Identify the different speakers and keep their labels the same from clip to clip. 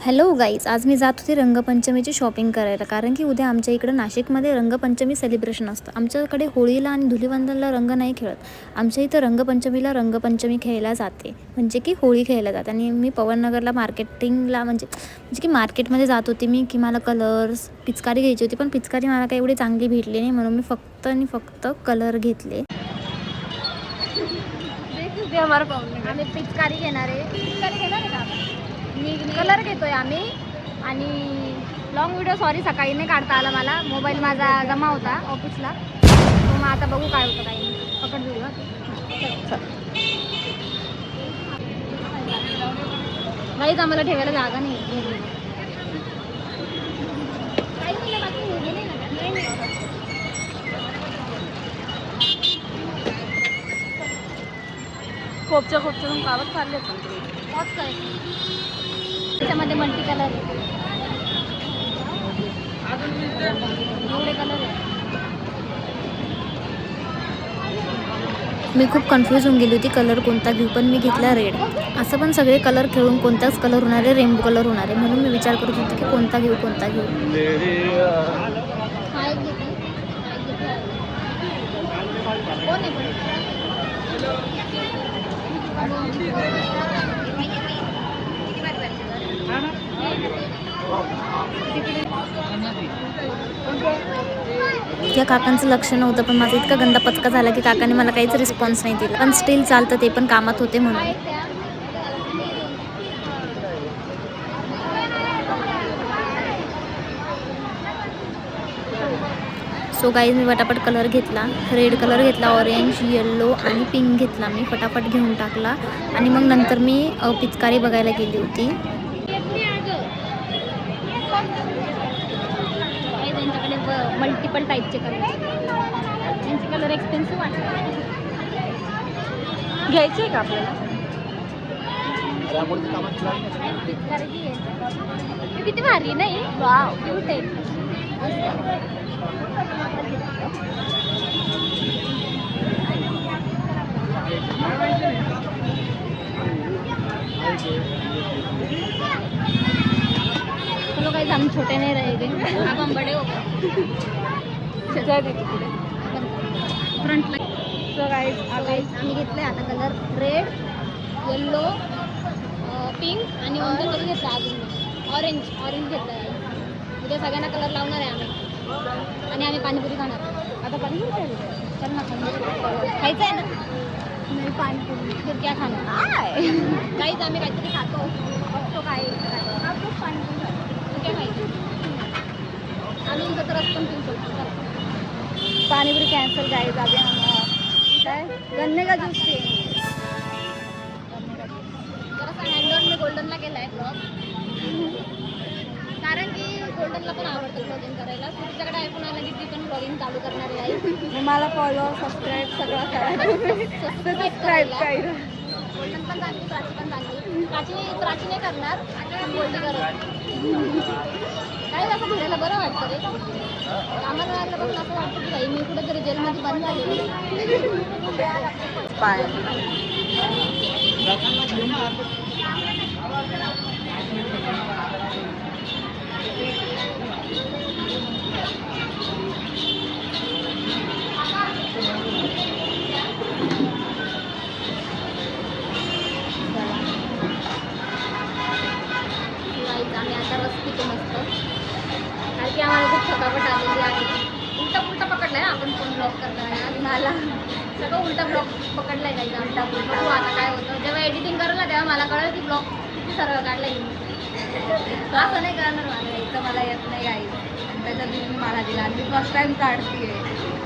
Speaker 1: Hello guys, आज मी जात होते रंगपंचमीची शॉपिंग करायला, कारण की उद्या आमच्या इकडं नाशिकमध्ये रंगपंचमी सेलिब्रेशन असतं. आमच्याकडे होळीला आणि धुलिवंदनला रंग नाही खेळत. आमच्या इथं रंगपंचमीला रंगपंचमी खेळायला जाते, म्हणजे की होळी खेळायला जाते. आणि मी पवननगरला मार्केटिंगला म्हणजे की मार्केटमध्ये जात होती मी, की मला कलर्स पिचकारी घ्यायची होती, पण पिचकारी मला काही एवढी चांगली भेटली नाही, म्हणून मी फक्त आणि फक्त कलर घेतले.
Speaker 2: आम्ही पिचकारी घेणार आहे. पिचकारी घेणार आहे का? मी कलर घेतोय आम्ही. आणि लॉंग व्हिडिओ सॉरी सकाळी नाही काढता आला मला, मोबाईल माझा जमा होता ऑफिसला. मग आता बघू काय होतं काही नाही. पकड व्हिडिओ काहीच आम्हाला ठेवायला जागा नाही. खोपच्या कावत चालले पण त्याच्यामध्ये मल्टी कलर आहे. एवढे कलर आहे.
Speaker 1: मी खूप कन्फ्यूज होऊन गेली होती कलर कोणता घेऊ, पण मी घेतला रेड. असं पण सगळे कलर खेळून कोणताच कलर होणार आहे, रेनबो कलर होणार आहे, म्हणून मी विचार करत होते की कोणता घेऊ. त्या काकांचं लक्ष नव्हतं, पण माझा इतका गंदा पचका झाला की काकाने मला काहीच रिस्पॉन्स नाही दिला. पण स्टील चालतं, ते पण कामात होते म्हणून. सो गाईज, मी फटाफट कलर घेतला. रेड कलर घेतला, ऑरेंज, येल्लो आणि पिंक घेतला. मी फटाफट घेऊन टाकला आणि मग नंतर मी पिचकारी बघायला गेली होती.
Speaker 2: त्यांच्याकडे मल्टिपल टाईपचे कलर. त्यांचे कलर एक्सपेन्सिव्ह वाटतात. घ्यायचे का आपल्याला? किती भारी नाही? वाव, क्यूट आहे. चलो गाइस, हम छोटे नहीं रहेंगे, अब हम बड़े हो गए. Front line. सो गाइस, आम्ही घेतले आता कलर रेड, येल्लो, पिंक आणि कोणता कलर घेतला अजून? ऑरेंज घेतला आहे. उद्या सगळ्यांना कलर लावणार आहे आम्ही. आणि आम्ही पाणीपुरी खाणार. आता पाणीपुरी खायचं आहे ना? नाही पाणीपुरी. फिर क्या खाणार? काहीच आम्ही काहीतरी खातो. बघतो काय पाणीपुरी खातो. क्या खायचं? आम्ही इथं तर रस पण पिऊ शकतो. Panipuri cancel guys. अभी हम काय गन्ने का जूस पिएंगे. जरासा हँडऑन मी गोल्डनला केला आहे ब्लॉग, कारण की गोल्डनला पण आवडतं ब्लॉगिंग करायला. तुझ्याकडे आयफोन आला की ती पण ब्लॉगिंग चालू करणार आहे. मला फॉलो सबस्क्राईब सगळं करा. सबस्क्राईब करा. गोल्डन पण चांगली, प्राची पण चांगली. प्राची नाही करणार, गोल्डी करत. काय असं फिरायला बरं वाटतं रे. कामाला लागलं पण असं वाटतं की बाई मी कुठेतरी जेलमध्ये बंद झालेली. आम्ही आता रस पितो मस्त, कारण की आम्हाला खूप थकावट आलेली आहे. उलटा पकडलाय ना आपण फोन ब्लॉक करताना. मला सगळं उलटा ब्लॉक पकडलाय काही उलटा. बघू आता काय होतं. जेव्हा एडिटिंग करेल ना तेव्हा मला कळेल की ब्लॉक किती सरळ काढलाय. असं नाही करणार. मला इथं मला येत नाही काही, आणि त्याच्यात मी मला दिला आणि मी फर्स्ट टाइम काढते.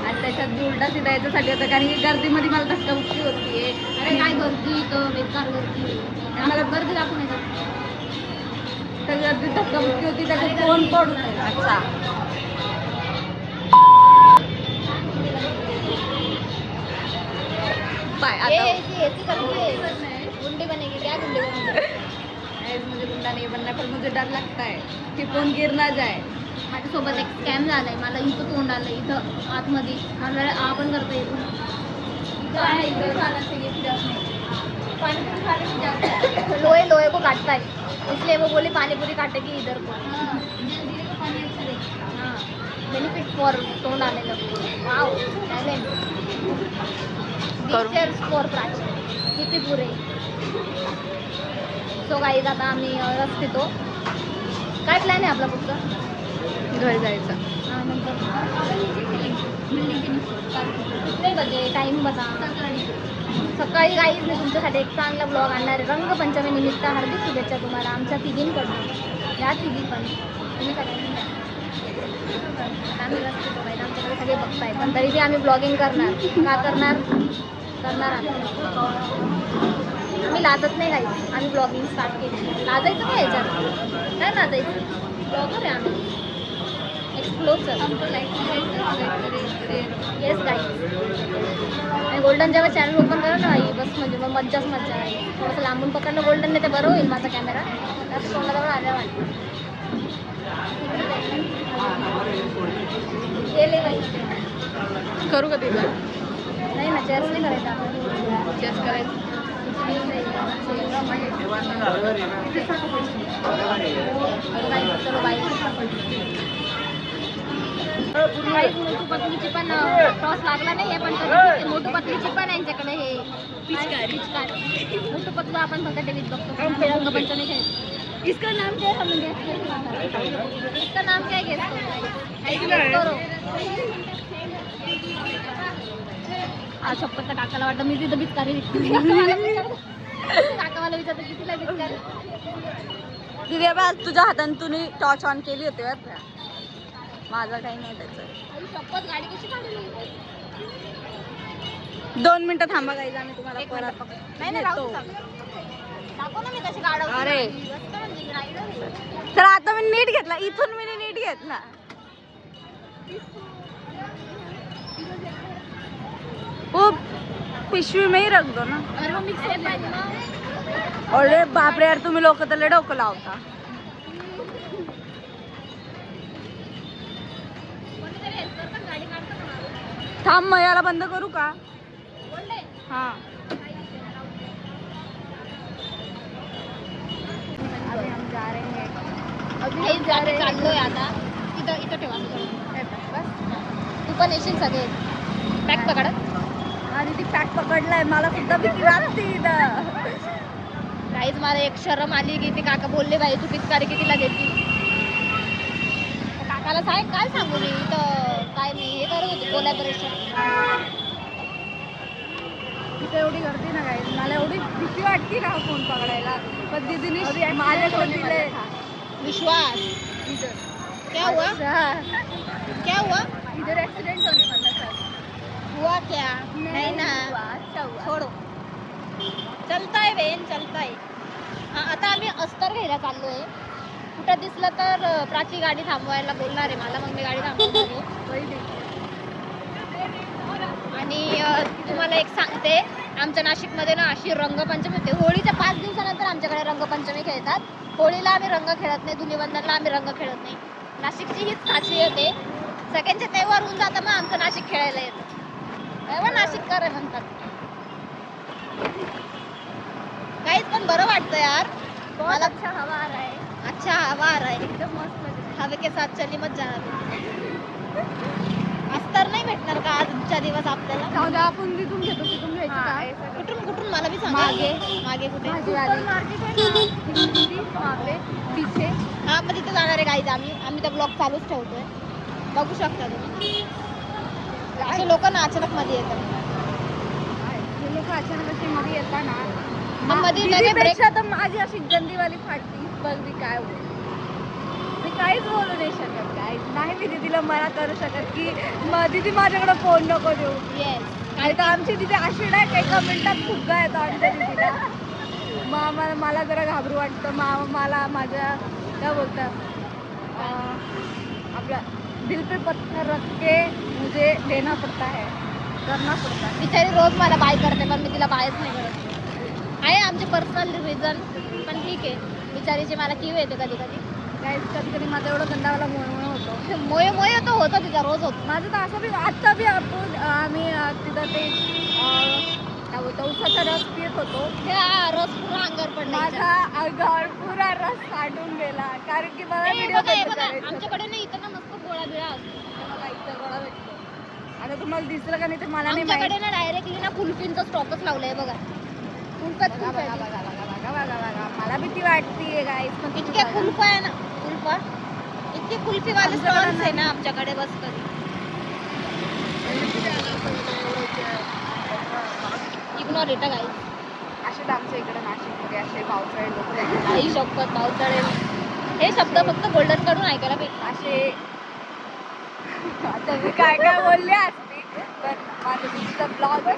Speaker 2: आणि त्याच्यात मी उलटा सीधा याच्यासाठी होतं, कारण की गर्दीमध्ये मला धक्काबुक्की होती. अरे काय गर्दी, तर बेकार गर्दी. मला गर्दी दाखवून येतात. तर गर्दी धक्काबुक्की होती, त्याच्यात फोन पडून. अच्छा, बाय. आता गुंडी बनेगी क्या? गुंडी बनेगी. मुझे गुंडा नहीं बनना, पर मुझे डर लगता है की फोन गिर ना जाए. माझ्यासोबत एक स्कॅम झालाय. मला इथं तोंड आलं, इथं आतमध्ये. मला आपण करता येतो. लोहे को काटता है. इसलिए वो बोली पानीपुरी काटेगी इधर को. बेनिफिट फॉर तोंड आलेलं. Wow talent.
Speaker 3: करू.
Speaker 2: फॉर प्राची किती पुरे. सो गाईज आता आम्ही रस पितो. काय प्लॅन आहे आपला पुढचा?
Speaker 3: घरी जायचं.
Speaker 2: किती बजे टाईम बघा. सकाळी काहीच मी तुमच्यासाठी एक चांगला ब्लॉग आणणार आहे. रंगपंचमी निमित्त हार्दिक शुभेच्छा तुम्हाला आमच्या तिघींकडून. या तिघी पण तुम्ही सगळ्यांनी या. आम्ही रस्ते बघायला आमच्याकडे सगळे बघताय पण तरी बी आम्ही ब्लॉगिंग करणार. का करणार आम्ही. आम्ही लाजत नाही काही. आम्ही ब्लॉगिंग स्टार्ट केली. लाजायचं काय याच्यात? काय लाजायचं? ब्लॉगर आहे आम्ही. Explore yes guys. आणि गोल्डन जेव्हा चॅनल ओपन करा ना आई बस म्हणजे मग मज्जाच मज्जा आहे. थोडंसं लांबून पकडलं गोल्डनने ते बरं होईल माझा कॅमेरा. त्यात तोंडाजवळ आल्या वाटतं. गेले बाई.
Speaker 3: करू का तिला?
Speaker 2: नाही ना चेअर्स नाही करायचं आपण.
Speaker 3: चेस करायचं.
Speaker 2: चलो बाई. मोठू पतलीची पण टॉस लागला नाही आहे पण तरी मोठू पतलीची पण यांच्याकडे हे पिचकारी. मोठू पतलू आपण फक्त टीव्हीत बघतो. रंगपंचमी खेळतो. इसका नाम क्या है? हम गेस इसका नाम क्या है? गेस करो. आज शपथ काकाला वाटतं मी तिथं पिचकारी विकते. काका मला विचारतं कितीला पिचकारी.
Speaker 3: दिव्या बा तुझ्या हाताने तुम्ही टॉर्च ऑन केली होती बरं का. माझं काही नाही त्याचं.
Speaker 2: शपथ गाडी कशी काढली?
Speaker 3: 2 मिनिटं थांबा गाईज आम्ही तुम्हाला परत
Speaker 2: नाही नाही राहू दे. दाखव ना मी कशी काढवते.
Speaker 3: अरे.
Speaker 2: मस्त म्हणजे rider आहे.
Speaker 3: तर आता मी नीट घेतला. इथून मी नीट घेतला. वो पिशवी में ही रख दो ना.
Speaker 2: अरे मग मिक्स आहे पाहिजे ना.
Speaker 3: अरे बापरे यार तुम्ही लोक तर लय डोकं लावता.
Speaker 2: कोणीतरी helper पण गाडी काढतं का मागं?
Speaker 3: थांब मग याला बंद करू का?
Speaker 2: बोलले.
Speaker 3: हा.
Speaker 2: अभी चाललोय आता. इथं ठेवा. बस. तू पण येशील सगळे. पॅक पकडत.
Speaker 3: आणि ती पॅक पकडलाय मला सुद्धा भीती वाटते इथं.
Speaker 2: काहीच मला एक शरम आली की ते काका बोलले बाई तू पिचकारी कितीला घेतली. काकाला सांग काय सांगू मी इथं काय मी हे करत होते कोलॅबोरेशन.
Speaker 3: तिथे एवढी गर्दी ना काय मला एवढी भीती वाटते ना फोन पकडायला. पण दीदीने माझ्याकडे दिले.
Speaker 2: विश्वास. क्या हुआ? क्या हुआ?
Speaker 3: इधर ऍक्सिडेंट होने वाला था.
Speaker 2: हुआ क्या? नहीं ना. छोड़ो. चलताय बेन चलताय. हा आता आम्ही अस्तर घ्यायला चाललोय. कुठं दिसलं तर प्राची गाडी थांबवायला बोलणार आहे मला. मग मी गाडी थांबवणार आहे. आणि तुम्हाला एक सांगते आमच्या नाशिकमध्ये ना अशी रंगपंचमी होते. होळीच्या 5 दिवसानंतर आमच्याकडे रंगपंचमी खेळतात. होळीला आम्ही रंग खेळत नाही. धुलीवंदनला आम्ही रंग खेळत नाही. नाशिकची हीच खासियत आहे. सेकंडचे तेव्हार होऊन जातं मग आमचं नाशिक खेळायला येतं. तेव्हा नाशिककर आहे म्हणतात. काहीच पण बरं वाटतं यार. मला अच्छा हवा आ रहा है. अच्छा हवा आ रहा है. एकदम मस्त. हवे के साथ चली मत जाणार. अस्तर नाही भेटणार का आजच्या दिवस आपल्याला?
Speaker 3: जाऊ द्या आपण तिथून घेतो. तिथून घ्यायचं का?
Speaker 2: कुठून मला बी सांग. मागे कुठे?
Speaker 3: पीछे.
Speaker 2: हा मग तिथे जाणार आहे गाईज. आम्ही तर ब्लॉग चालूच ठेवतोय. बघू शकता तुम्ही. असे लोक ना अचानक मध्ये येतात.
Speaker 3: हे लोक अचानक असे मध्ये येतात ना.
Speaker 2: मग मध्ये लगे ब्रेक.
Speaker 3: पेक्षा तर माझी अशी गंदीवाली फाटती बघ काय होईल. मी काहीच बोलू नाही शकत. काहीच नाही. मी दीदीला मना करू शकत की दीदी माझ्याकडे फोन नको देऊ.
Speaker 2: येस.
Speaker 3: आणि तर आमची तिथे अशी डायरेक्ट एका मिनिटात फुगा येतो आमच्या दीदीला. मला जरा घाबरू वाटतं. मला माझ्या काय बोलतात आपला दिल पे पत्थर रख के मुझे लेना पड़ता है. करना पड़ता है.
Speaker 2: बिचारी रोज मला बाय करते पण मी तिला बायच नाही करत. आहे आमचे पर्सनल रिझन पण ठीक आहे. बिचारीची मला किव येते कधी कधी.
Speaker 3: कधी कधी माझा एवढं गंडावाला मोह होतो.
Speaker 2: मोये तो होतो तिचा रोज होतो.
Speaker 3: माझं तर असं बी आत्ता बी आम्ही तिथं ते काय बोलतो उसाचा रस पित होतो.
Speaker 2: हा, रस पुरा अंगावर पडला हिच्या.
Speaker 3: माझा अंगावर पुरा रस साठून गेला कारण की मला
Speaker 2: हे
Speaker 3: व्हिडिओ
Speaker 2: बघा, हे
Speaker 3: बंद
Speaker 2: बघा,
Speaker 3: करायचा होता.
Speaker 2: आमच्याकडे ना इथं ना मस्त गोळा बिळा असतो.
Speaker 3: हे बघा, इथं गोळा भेटतो. आता तुम्हाला दिसलं का नाही ते मला नाही माहिती.
Speaker 2: आमच्याकडे ना डायरेक्टली ना कुल्फींचा स्टॉकच लावलाय बघा. कुल्फ्यात
Speaker 3: बघा बघा
Speaker 2: कुल्फ्या.
Speaker 3: बघा बघा बघा बघा बघा मला भीती वाटतीये गाईस.
Speaker 2: इतक्या कुल्फा आहे ना, कुल्फा इतके कुल्फीवाले स्टॉल्स आहे ना आमच्याकडे बस कधी. इग्नोर इट गाई.
Speaker 3: असे आमच्या इकडे नाशिकमध्ये असे पावसाळे लोक
Speaker 2: काही शपथ पावसाळे. हे शब्द फक्त गोल्डन कडून ऐकायला भेटतात.
Speaker 3: असे आता मी काय काय बोलले असते तर माझं तुमचा ब्लॉग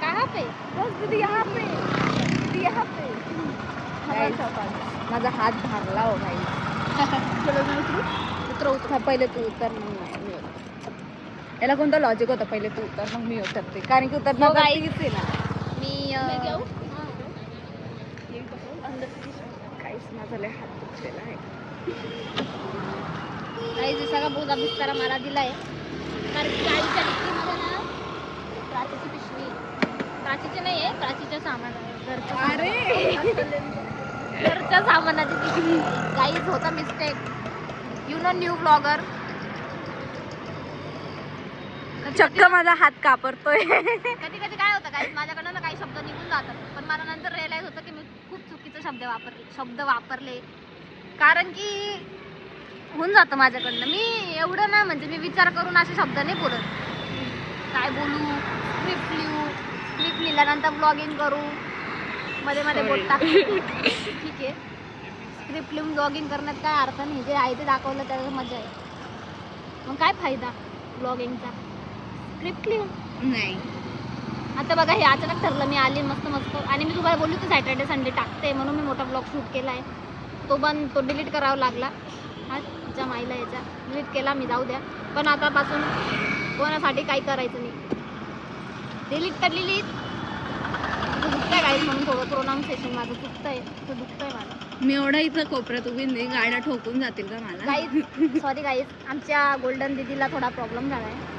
Speaker 2: कहाँ पे?
Speaker 3: बस दीदी यहाँ पे दीदी यहाँ पे. Guys, माझा हात भागला हो भाई.
Speaker 2: उतरव उतरव.
Speaker 3: हा, पहिले तू उतर मग मी उतर. याला कोणतं लॉजिक होतं पहिले तू उतर मग मी उतरते कारण की
Speaker 2: हो,
Speaker 3: उतरणं
Speaker 2: guys.
Speaker 3: गरजेचं आहे ना.
Speaker 2: मी
Speaker 3: काहीच माझा लय हात दुखलेला आहे.
Speaker 2: काही सगळा बोजा बिस्तारा मला दिलाय कारण की आईच्या डिक्कीमध्ये ना प्राचीची पिशवी आहे. प्राचीचे नाही आहे, प्राचीच्या सामान घरचं घरच्या सामानाची पिशवी. काहीच होता mistake. You know new blogger.
Speaker 3: चक्क माझा हात कापरतोय.
Speaker 2: कधी कधी काय होतं काही माझ्याकडनं ना काही शब्द निघून जातात पण मला नंतर रिअलाइज होतं की मी खूप चुकीचे शब्द वापरले कारण की होऊन जातं माझ्याकडनं. मी एवढं ना म्हणजे मी विचार करून असे शब्द नाही बोलत. काय बोलू, स्क्रिप्ट लिहिल्यानंतर ब्लॉगिंग करू, मध्ये मध्ये बोलता ठीक आहे. स्क्रिप्ट लिहून ब्लॉगिंग करण्यात काय अर्थ नाही. जे आहे ते दाखवलं त्याला मजा आहे. मग काय फायदा ब्लॉगिंगचा स्क्रिप्ट लिहून.
Speaker 3: नाही
Speaker 2: आता बघा हे अचानक ठरलं मी आली मस्त मस्त आणि मी तुम्हाला बोलली होती सॅटर्डे संडे टाकते म्हणून मी मोठा ब्लॉग शूट केला आहे. तो डिलीट करावा लागला. हा तिच्या माईला याच्या डिलीट केला मी, जाऊ द्या. पण आतापासून कोणासाठी काही करायचं नाही. डिलीट तर डिलीट. दुखतंय काही म्हणून थोडं प्रोनाऊन्सिएशन माझं दुखतंय मला.
Speaker 3: मी एवढा इथं कोपऱ्यात उभी नाही गाड्या ठोकून जातील का मला.
Speaker 2: गाईज सॉरी गाईज आमच्या गोल्डन दिदीला थोडा प्रॉब्लेम झाला आहे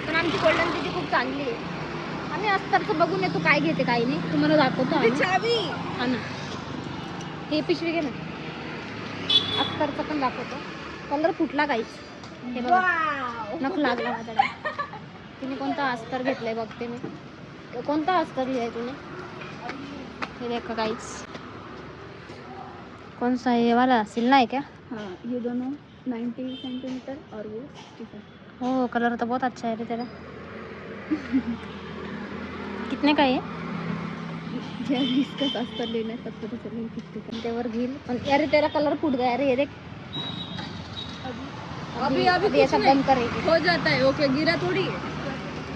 Speaker 2: पण आमची गोल्डन दिदी खूप चांगली आहे. आम्ही अस्तरचं बघून येतो काय घेते काही नाही तुम्हाला दाखवतो आम्ही.
Speaker 3: चावी
Speaker 2: हा ना, हे पिशवी घे ना. अस्तरचं पण दाखवतो. कलर फुटला काहीच. हे बघा नख लागला माझ्याकडे. तिने कोणता अस्तर घेतलाय बघते मी. कोणता अस्तर लिहाय तुम्ही हे देखा काहीच. कौन सा ये वाला सिलना है क्या?
Speaker 3: हाँ ये दोनों 90 सेंटीमीटर और वो 65.
Speaker 2: हो कलर तो बहुत अच्छा है रे तेरा. कितने का है?
Speaker 3: इसका अस्तर लेना है तब पता चलेगा कितने का.
Speaker 2: तेवर घेईल पण यार तेरा कलर फूट गया रे. ये देख
Speaker 3: अभी
Speaker 2: ऐसा बंद करेगी.
Speaker 3: हो जाता है. ओके गिरा थोड़ी है.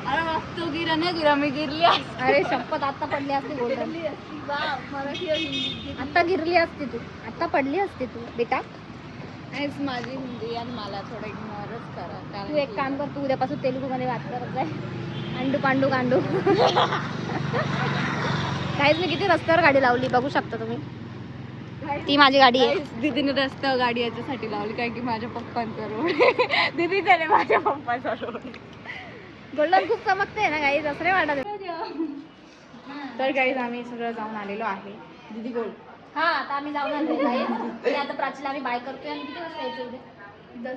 Speaker 3: अरे मस्त गिरा नाही गिरा मी गिरली.
Speaker 2: अरे शपथ आता पडली असती गोल्डन.
Speaker 3: मराठी और हिंदी
Speaker 2: आता गिरली असती तू. आता पडली असती तू बेटा.
Speaker 3: नाहीच माझी हिंदी आणि मला थोडं इग्नोरच करा.
Speaker 2: तू एक काम कर, तू उद्यापासून तेलुगूमध्ये बात करत जाय. अंडू पांडू गांडू. काहीच मी किती रस्त्यावर गाडी लावली बघू शकता तुम्ही. ती माझी गाडी आहे.
Speaker 3: दीदीने रस्त्यावर गाडी याच्यासाठी लावली कारण की माझ्या पप्पांचा रोड. दीदी त्याने माझ्या पप्पाचा रोड.
Speaker 2: गोल्डन खूप चमकते ना काही दसरे वाटत.
Speaker 3: तर काही आम्ही सगळं जाऊन आलेलो आहे. दीदी बोल.
Speaker 2: हा आता आम्ही जाऊन आलो आहे. आणि आता प्राचीला आम्ही बाय करतोय. आणि किती वाजता यायचं उद्या?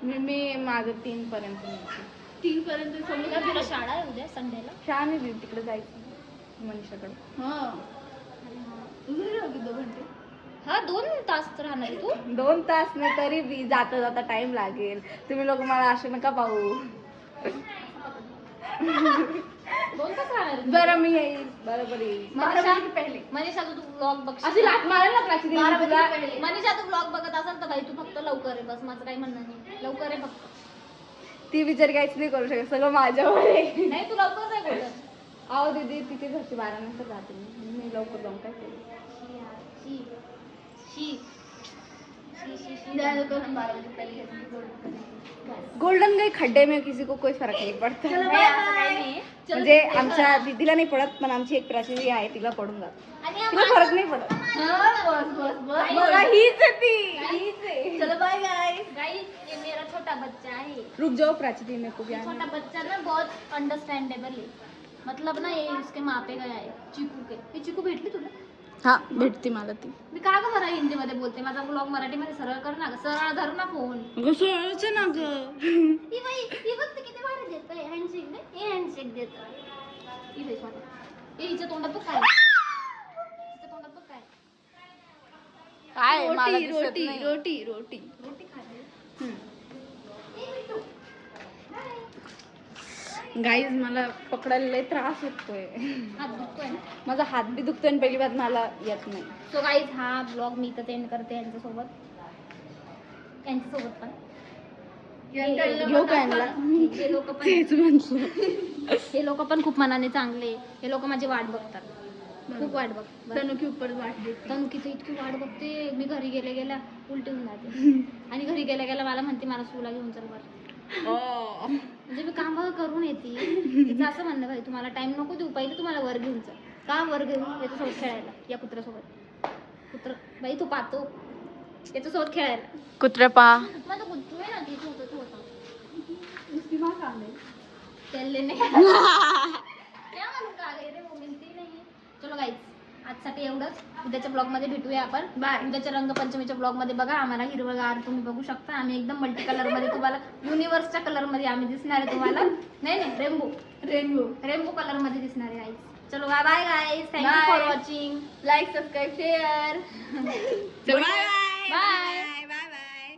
Speaker 3: 10 मी माझं 3 पर्यंत निघते.
Speaker 2: 3 पर्यंत समजा तुला शाळा आहे उद्या संडेला.
Speaker 3: शाळा नाही तिकडे जायचं मनीषाकडे.
Speaker 2: हा 2 तास राहणार तू.
Speaker 3: 2 तास नाही तरी बी जाता जाता टाइम लागेल. तुम्ही लोक मला असे नका पाहू.
Speaker 2: 2 तास राहणार.
Speaker 3: बरं मी येईल बरोबर येईल.
Speaker 2: मनीषा तू ब्लॉग बघ.
Speaker 3: अशी लाट मारेल ना प्राची दीदी.
Speaker 2: मनीषा तू ब्लॉग बघत असेल तर भाई तू फक्त लवकर आहे बस. माझं काही म्हणणं नाही. लवकर आहे फक्त.
Speaker 3: ती विचार काहीच नाही करू शकत. सगळं माझ्यावर आहे.
Speaker 2: नाही तू लवकर आहे बोलत.
Speaker 3: अहो दीदी तिथे घरची 12 नंतर जाते मी लवकर जाऊन काय करू. गोल्डन गई खड्डे में किसी को कोई फरक नहीं पडता. म्हणजे आमच्या दीदीला नाही पडत पण आमची एक प्राची आहे तिला पडून जात. तिला फरक नाही पडत. बघा हीच आहे ती. चलो बाय गाइस.
Speaker 2: गाइस ये मेरा छोटा बच्चा है.
Speaker 3: रुक जाओ प्राची दी मेरे को भी
Speaker 2: छोटा बच्चा ना बहुत अंडरस्टैंडेबल है. मतलब ना ये उसके मापे गया है चिकू के. हे चिकू भेटली तुला?
Speaker 3: हा भेटते मला ती.
Speaker 2: मी का ग मला हिंदीमध्ये बोलते, माझा ब्लॉग मराठीमध्ये सरळ कर ना ग, सरळ धर ना फोन.
Speaker 3: घसळच ना ग.
Speaker 2: ही बाई ही बघ ते किती भारी देतोय हँडशेक दे, हे हँडशेक देतोय. ही बाई स्वतः. हे हिच्या तोंडात बघ काय, हिच्या तोंडात बघ काय.
Speaker 3: काय मला
Speaker 2: रोटी
Speaker 3: दिसत
Speaker 2: रोटी
Speaker 3: नाही.
Speaker 2: रोटी रोटी रोटी खाते.
Speaker 3: गाईज मला पकडायला लय त्रास होतोय.
Speaker 2: हात दुखतोय ना.
Speaker 3: माझा हात बी दुखतोय आणि पहिली बात मला येत नाही.
Speaker 2: सो गाईज हा ब्लॉग मी तर एंड करते यांच्यासोबत पण.
Speaker 3: घेऊ का यांना?
Speaker 2: हे लोक पण
Speaker 3: तेच म्हटलं.
Speaker 2: हे लोक पण खूप मनाने चांगले. हे लोक माझी वाट बघतात, खूप वाट बघतात.
Speaker 3: तनुकी उपर वाट देते.
Speaker 2: तनु किती इतकी वाट बघते. मी घरी गेल्या उलटी होऊन जाते आणि घरी गेल्या मला म्हणते मला स्कूलला घेऊन चल बरं. म्हणजे मी काम करून येते. तिचं असं म्हणणं भाई तुम्हाला टाइम नको देऊ, पहिले तुम्हाला वर घेऊन चल. का वर घेऊन? याच्यासोबत खेळायला, या कुत्र्यासोबत. कुत्र बाई तू पाहतो याच्यासोबत खेळायला.
Speaker 3: कुत्रे पा
Speaker 2: माझं कुत्रू आहे ना तिथे होतं
Speaker 3: उसकी माँ काम है.
Speaker 2: त्याले नाही क्या म्हणून का रे रे मिळती नाही. चलो गाईज आजसाठी एवढंच. उद्याच्या ब्लॉगमध्ये भेटूया आपण.
Speaker 3: बाय.
Speaker 2: उद्याच्या रंगपंचमीच्या ब्लॉगमध्ये बघा आम्हाला हिरवगार तुम्ही बघू शकता. आम्ही एकदम मल्टी कलरमध्ये तुम्हाला युनिवर्सच्या कलरमध्ये आम्ही दिसणार आहे तुम्हाला. नाही रेनबो कलरमध्ये दिसणार आहे गाईज. चलो bye bye guys. Thank you for watching.
Speaker 3: Like subscribe share.
Speaker 2: Bye.